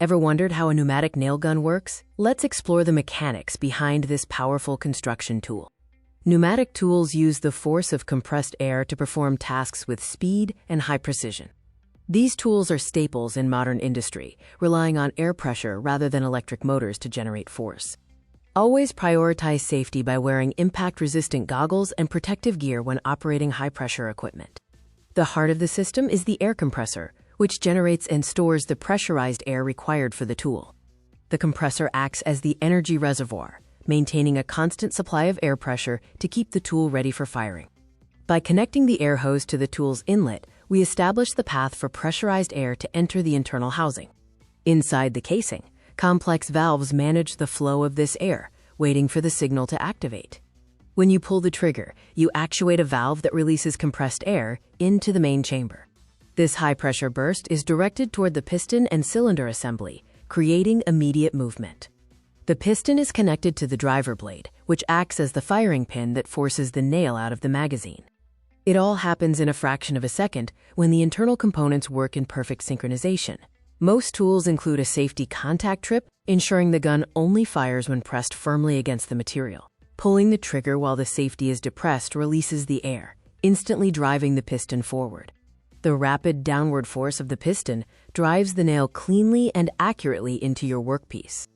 Ever wondered how a pneumatic nail gun works? Let's explore the mechanics behind this powerful construction tool. Pneumatic tools use the force of compressed air to perform tasks with speed and high precision. These tools are staples in modern industry, relying on air pressure rather than electric motors to generate force. Always prioritize safety by wearing impact-resistant goggles and protective gear when operating high-pressure equipment. The heart of the system is the air compressor, which generates and stores the pressurized air required for the tool. The compressor acts as the energy reservoir, maintaining a constant supply of air pressure to keep the tool ready for firing. By connecting the air hose to the tool's inlet, we establish the path for pressurized air to enter the internal housing. Inside the casing, complex valves manage the flow of this air, waiting for the signal to activate. When you pull the trigger, you actuate a valve that releases compressed air into the main chamber. This high-pressure burst is directed toward the piston and cylinder assembly, creating immediate movement. The piston is connected to the driver blade, which acts as the firing pin that forces the nail out of the magazine. It all happens in a fraction of a second when the internal components work in perfect synchronization. Most tools include a safety contact trip, ensuring the gun only fires when pressed firmly against the material. Pulling the trigger while the safety is depressed releases the air, instantly driving the piston forward. The rapid downward force of the piston drives the nail cleanly and accurately into your workpiece.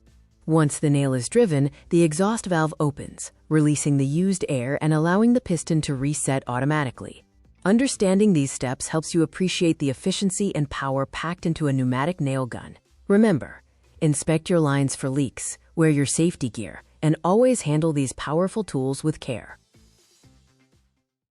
Once the nail is driven, the exhaust valve opens, releasing the used air and allowing the piston to reset automatically. Understanding these steps helps you appreciate the efficiency and power packed into a pneumatic nail gun. Remember, inspect your lines for leaks, wear your safety gear, and always handle these powerful tools with care.